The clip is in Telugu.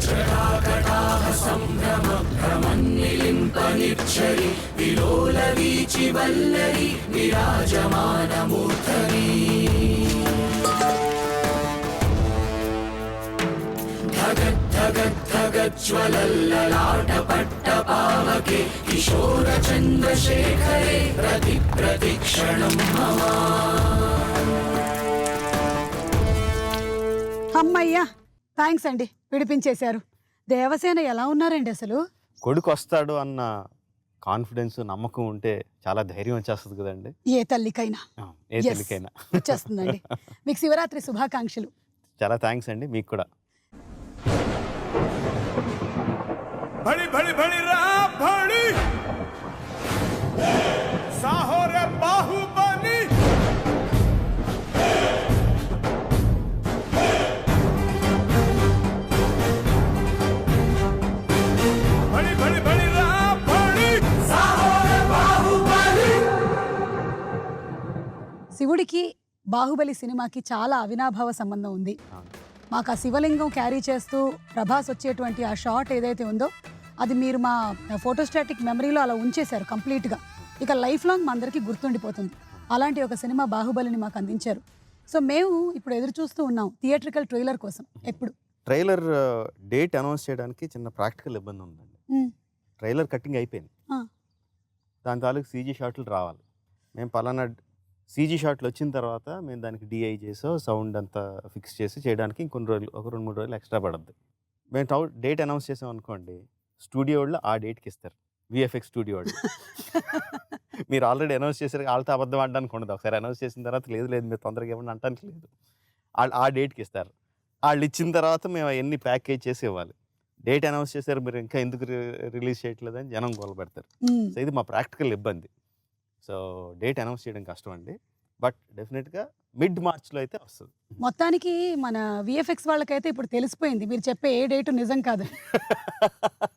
జటాకటాహ సంభ్రమ భ్రమన్నిలింపనిచ్చరి విలోల వీచి వల్లరి విరాజమానమూర్ధని ధగద్ధగద్ధగజ్వలల్లలాటపట్టపావకే కిశోర చంద్రశేఖరే ప్రతిక్షణం మమ. అమ్మయ్యా, థ్యాంక్స్ అండి, విడిపించేశారు. దేవసేన ఎలా ఉన్నారండి అసలు? కొడుకు వస్తాడు అన్న కాన్ఫిడెన్స్ నమ్మకం ఉంటే చాలా ధైర్యం వచ్చేస్తుంది కదండి. ఏ తల్లికైనా ఏ తల్లికైనా వచ్చేస్తుందండి. మీకు శివరాత్రి శుభాకాంక్షలు. చాలా థ్యాంక్స్ అండి, మీకు కూడా. भड़ी भड़ी भड़ी रा भड़ी साहो रे बाहुबली भड़ी भड़ी भड़ी रा भड़ी साहो रे बाहुबली. శివుడికి బాహుబలి సినిమాకి చాలా అవినాభావ సంబంధం ఉంది. మాకు ఆ శివలింగం క్యారీ చేస్తూ ప్రభాస్ వచ్చేటువంటి ఆ షాట్ ఏదైతే ఉందో అది మీరు మా ఫోటోస్టాటిక్ మెమరీలో అలా ఉంచేశారు కంప్లీట్గా. ఇక లైఫ్ లాంగ్ మా అందరికీ గుర్తుండిపోతుంది. అలాంటి ఒక సినిమా బాహుబలిని మాకు అందించారు. సో మేము ఇప్పుడు ఎదురు చూస్తూ ఉన్నాం థియేట్రికల్ ట్రైలర్ కోసం. ఎప్పుడు ట్రైలర్ డేట్ అనౌన్స్ చేయడానికి చిన్న ప్రాక్టికల్ ఇబ్బంది ఉందండి. ట్రైలర్ కటింగ్ అయిపోయింది, దాని తాలూకు సీజీ షాట్లు రావాలి. మేము పలానా సీజీ షాట్లు వచ్చిన తర్వాత మేము దానికి డిఐ చేసో సౌండ్ అంతా ఫిక్స్ చేసి చేయడానికి ఇంకొన్ని రోజులు, ఒక 2-3 రోజులు ఎక్స్ట్రా పడుద్ది. మేము డేట్ అనౌన్స్ చేసాం అనుకోండి, స్టూడియో వాళ్ళు ఆ డేట్కి ఇస్తారు. విఎఫ్ఎక్స్ స్టూడియో వాళ్ళు మీరు ఆల్రెడీ అనౌన్స్ చేశారు, వాళ్ళతో అబద్ధం ఆడడానికి ఉండదు. ఒకసారి అనౌన్స్ చేసిన తర్వాత లేదు మీరు తొందరగా ఇవ్వండి అంటానికి లేదు. వాళ్ళు ఆ డేట్కి ఇస్తారు. వాళ్ళు ఇచ్చిన తర్వాత మేము అవన్నీ ప్యాకేజ్ చేసి ఇవ్వాలి. డేట్ అనౌన్స్ చేశారు, మీరు ఇంకా ఎందుకు రిలీజ్ చేయట్లేదని జనం గోల పెడతారు. సో ఇది మా ప్రాక్టికల్ ఇబ్బంది. సో డేట్ అనౌన్స్ చేయడం కష్టం అండి, బట్ డెఫినెట్గా మిడ్ మార్చ్లో అయితే వస్తుంది. మొత్తానికి మన విఎఫ్ఎక్స్ వాళ్ళకైతే ఇప్పుడు తెలిసిపోయింది మీరు చెప్పే ఏ డేటు నిజం కాదు.